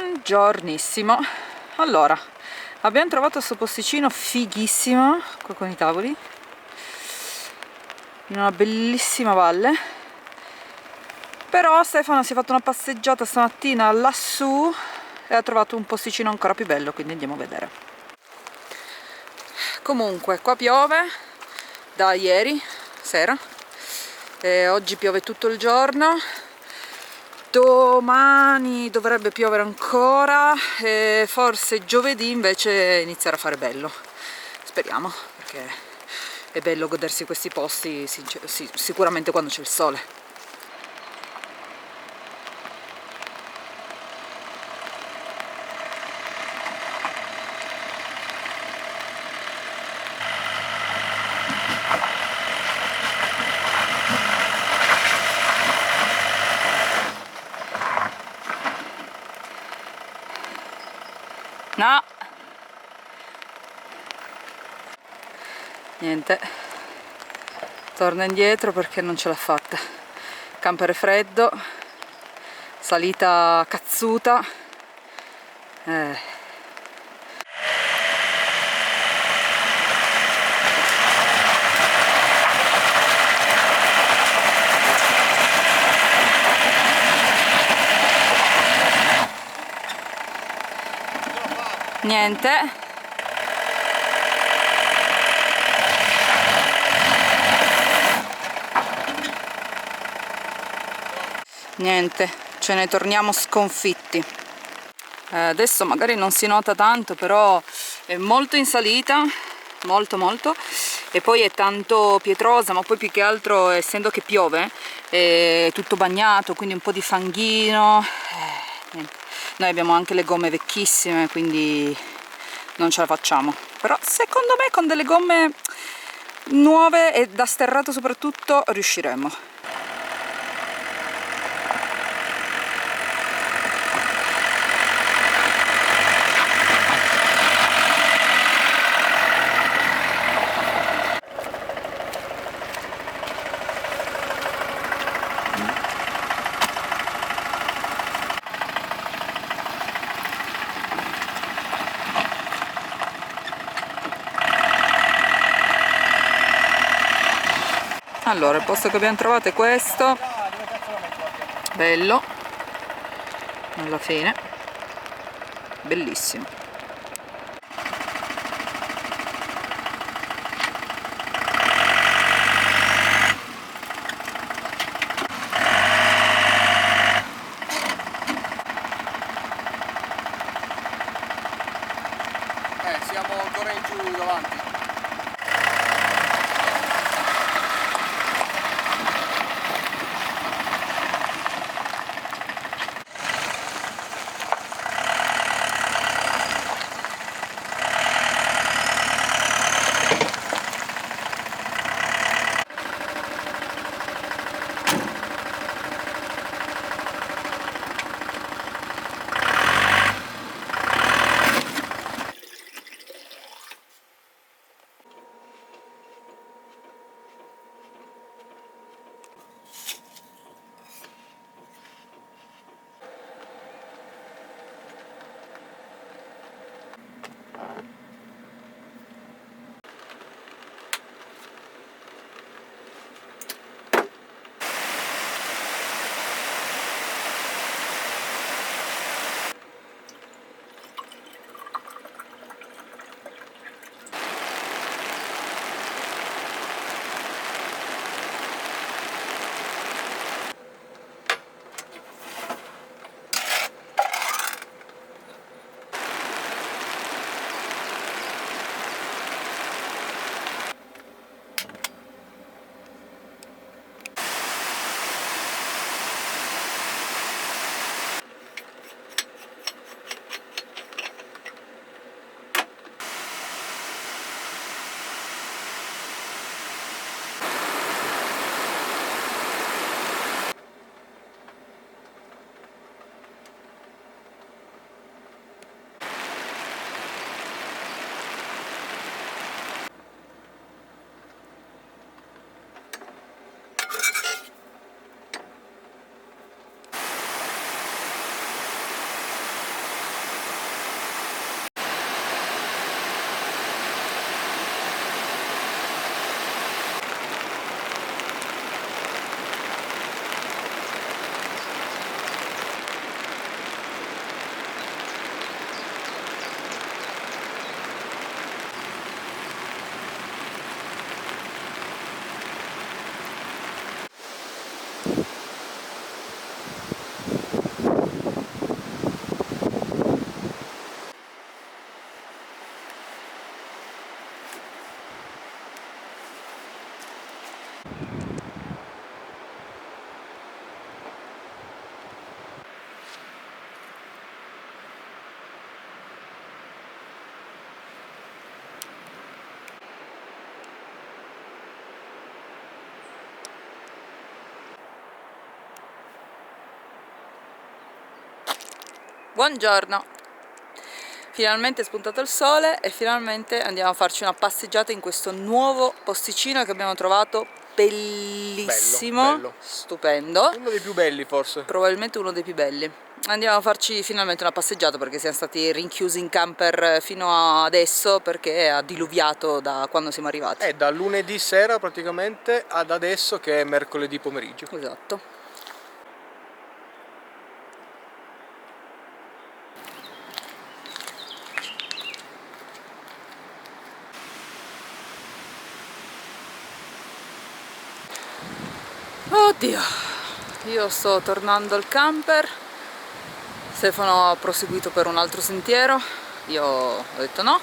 Buongiornissimo. Allora, abbiamo trovato questo posticino fighissimo qua con i tavoli in una bellissima valle, però Stefano si è fatto una passeggiata stamattina lassù e ha trovato un posticino ancora più bello, quindi andiamo a vedere. Comunque qua piove da ieri sera e oggi piove tutto il giorno. Domani dovrebbe piovere ancora e forse giovedì invece inizierà a fare bello. Speriamo, perché è bello godersi questi posti, sicuramente quando c'è il sole. No! Niente, torna indietro perché non ce l'ha fatta. Campere freddo, salita cazzuta. Niente. Niente, ce ne torniamo sconfitti. Adesso magari non si nota tanto, però è molto in salita, molto, e poi è tanto pietrosa, ma poi più che altro, essendo che piove, è tutto bagnato, quindi un po' di fanghino. Niente. Noi abbiamo anche le gomme vecchissime, quindi non ce la facciamo, però secondo me con delle gomme nuove e da sterrato soprattutto riusciremo. Allora, il posto che abbiamo trovato è questo, bello, alla fine, bellissimo. Siamo ancora in giù davanti. Buongiorno! Finalmente è spuntato il sole e finalmente andiamo a farci una passeggiata in questo nuovo posticino che abbiamo trovato bellissimo, bello. stupendo, Uno dei più belli forse. probabilmente uno dei più belli. Andiamo a farci finalmente una passeggiata perché siamo stati rinchiusi in camper fino adesso perché ha diluviato da quando siamo arrivati. È da lunedì sera praticamente ad adesso che è mercoledì pomeriggio. Esatto. Oddio, io sto tornando al camper, Stefano ha proseguito per un altro sentiero, io ho detto no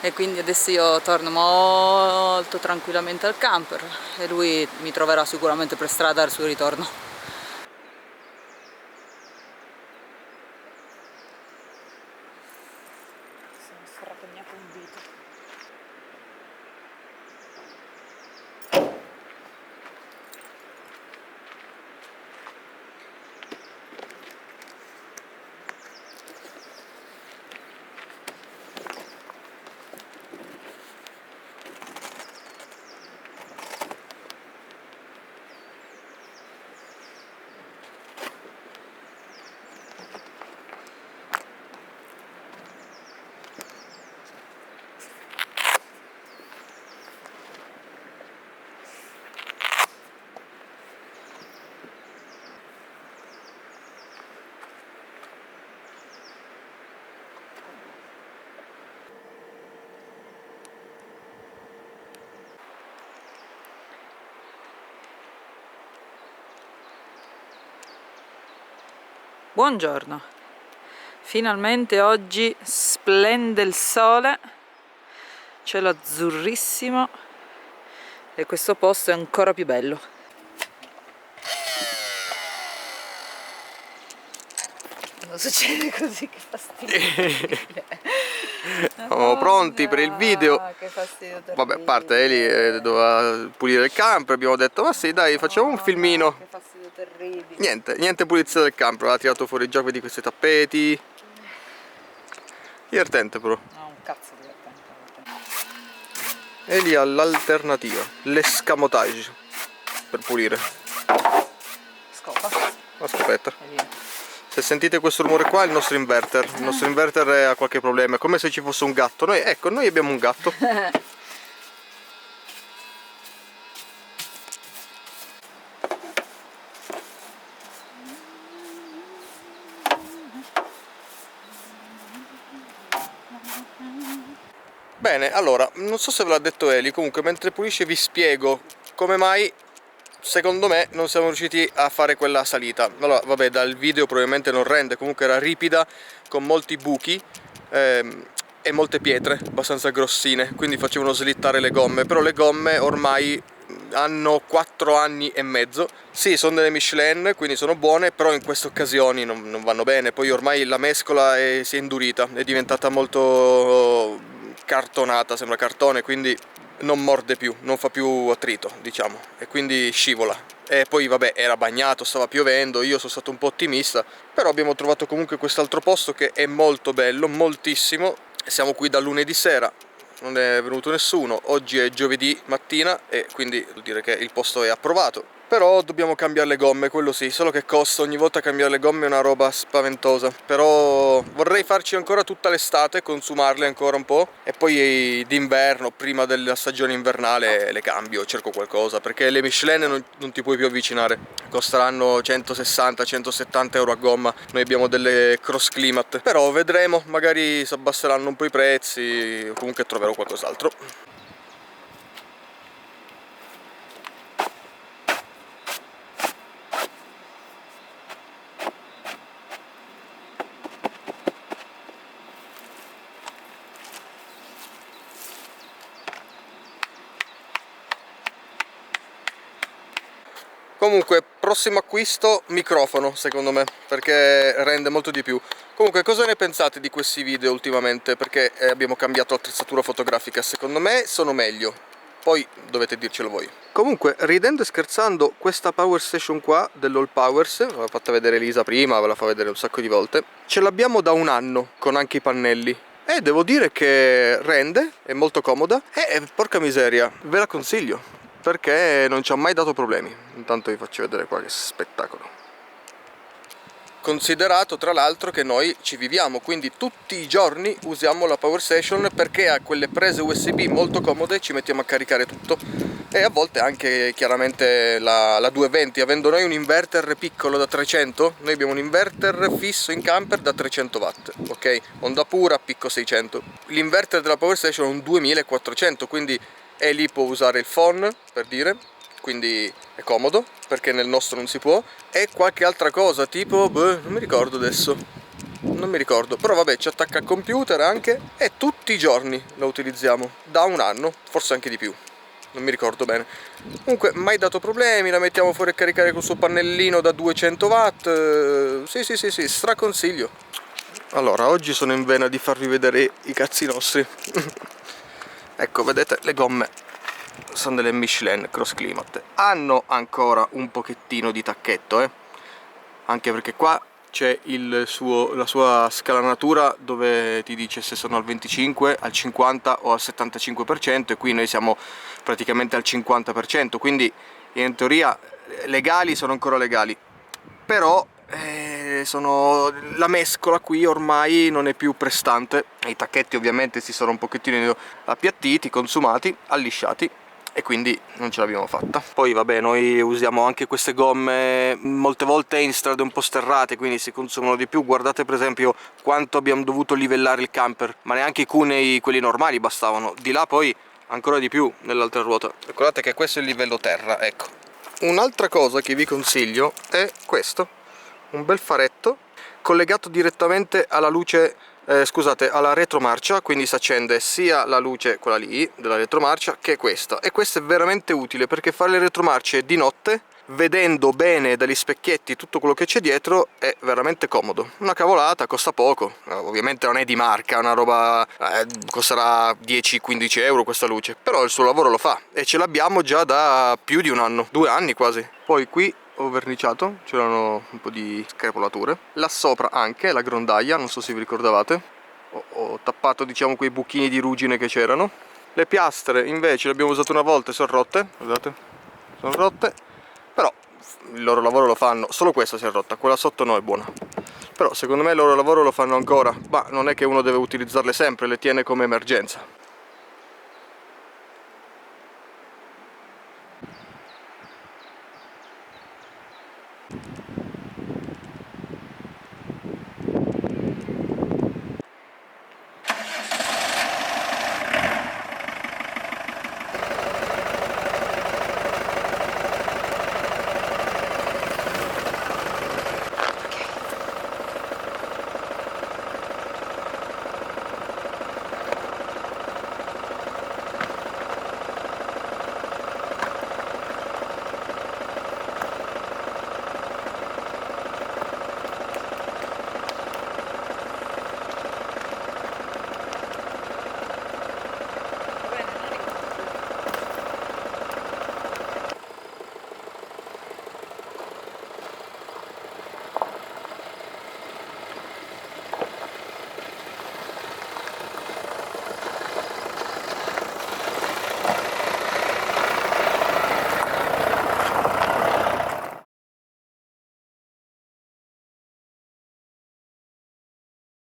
e quindi adesso io torno molto tranquillamente al camper e lui mi troverà sicuramente per strada al suo ritorno. Buongiorno, finalmente oggi splende il sole, cielo azzurrissimo e questo posto è ancora più bello. Non succede così, che fastidio. Siamo pronti per il video. Che fastidio terribile. Vabbè, a parte Eli doveva pulire il camper, abbiamo detto ma sì dai facciamo un filmino. Che fastidio terribile. Niente pulizia del camper, ha tirato fuori già di questi tappeti. Divertente però. No, un cazzo divertente. Eli ha l'alternativa, l'escamotage per pulire. Scopa. Aspetta. E via. Se sentite questo rumore qua è il nostro inverter. Il nostro inverter ha qualche problema, è come se ci fosse un gatto. Noi abbiamo un gatto. Bene, allora, non so se ve l'ha detto Eli, comunque mentre pulisce vi spiego come mai secondo me non siamo riusciti a fare quella salita. Allora, vabbè, dal video probabilmente non rende, comunque era ripida, con molti buchi e molte pietre, abbastanza grossine, quindi facevano slittare le gomme, però le gomme ormai hanno 4 anni e mezzo. Sì, sono delle Michelin, quindi sono buone, però in queste occasioni non vanno bene. Poi ormai la mescola si è indurita, è diventata molto cartonata, sembra cartone, quindi non morde più, non fa più attrito, diciamo, e quindi scivola. E poi vabbè, era bagnato, stava piovendo, io sono stato un po' ottimista, però abbiamo trovato comunque quest'altro posto che è molto bello, moltissimo. Siamo qui da lunedì sera, non è venuto nessuno, oggi è giovedì mattina e quindi vuol dire che il posto è approvato. Però dobbiamo cambiare le gomme, quello sì, solo che costa ogni volta cambiare le gomme è una roba spaventosa. Però vorrei farci ancora tutta l'estate, consumarle ancora un po' e poi d'inverno, prima della stagione invernale, le cambio, cerco qualcosa, perché le Michelin non ti puoi più avvicinare, costeranno 160-170 euro a gomma. Noi abbiamo delle cross climat, però vedremo, magari si abbasseranno un po' i prezzi, comunque troverò qualcos'altro. Comunque, prossimo acquisto, microfono secondo me, perché rende molto di più. Comunque, cosa ne pensate di questi video ultimamente? Perché abbiamo cambiato l'attrezzatura fotografica, secondo me sono meglio. poi dovete dircelo voi. Comunque, ridendo e scherzando, questa power station qua dell'All Powers, ve l'ho fatta vedere Elisa prima, ve la fa vedere un sacco di volte, ce l'abbiamo da un anno con anche i pannelli e devo dire che rende, è molto comoda e porca miseria, ve la consiglio perché non ci ha mai dato problemi. Intanto vi faccio vedere qua che spettacolo. Considerato tra l'altro che noi ci viviamo, quindi tutti i giorni usiamo la power station perché ha quelle prese USB molto comode, ci mettiamo a caricare tutto e a volte anche chiaramente la 220, avendo noi un inverter piccolo da 300, noi abbiamo un inverter fisso in camper da 300 watt, ok? Onda pura, picco 600. L'inverter della power station è un 2400, quindi e lì può usare il phone, per dire, quindi è comodo perché nel nostro non si può, e qualche altra cosa tipo non mi ricordo adesso, non mi ricordo, però vabbè, ci attacca al computer anche e tutti i giorni lo utilizziamo da un anno, forse anche di più, non mi ricordo bene. Comunque mai dato problemi, la mettiamo fuori a caricare col suo pannellino da 200 watt, sì, straconsiglio. Allora, oggi sono in vena di farvi vedere i cazzi nostri. Ecco, vedete, le gomme sono delle Michelin Cross Climat, hanno ancora un pochettino di tacchetto, anche perché qua c'è la sua scalanatura dove ti dice se sono al 25, al 50 o al 75%, e qui noi siamo praticamente al 50%, quindi in teoria legali, sono ancora legali, però la mescola qui ormai non è più prestante, i tacchetti ovviamente si sono un pochettino appiattiti, consumati, allisciati, e quindi non ce l'abbiamo fatta. Poi vabbè, noi usiamo anche queste gomme molte volte in strade un po' sterrate, quindi si consumano di più. Guardate per esempio quanto abbiamo dovuto livellare il camper, ma neanche i cunei, quelli normali, bastavano, di là poi ancora di più nell'altra ruota. Ricordate che questo è il livello terra, ecco. Un'altra cosa che vi consiglio è questo, un bel faretto collegato direttamente alla luce, scusate, alla retromarcia, quindi si accende sia la luce, quella lì, della retromarcia, che questa. E questo è veramente utile perché fare le retromarce di notte, vedendo bene dagli specchietti tutto quello che c'è dietro, è veramente comodo. Una cavolata, costa poco, ovviamente non è di marca, una roba, costerà 10-15 euro questa luce, però il suo lavoro lo fa e ce l'abbiamo già da più di un anno, 2 anni quasi. Poi qui ho verniciato, c'erano un po' di screpolature, là sopra anche la grondaia, non so se vi ricordavate, ho tappato diciamo quei buchini di ruggine che c'erano. Le piastre invece le abbiamo usate una volta e sono rotte, guardate, sono rotte, però il loro lavoro lo fanno, solo questa si è rotta, quella sotto no, è buona, però secondo me il loro lavoro lo fanno ancora, ma non è che uno deve utilizzarle sempre, le tiene come emergenza.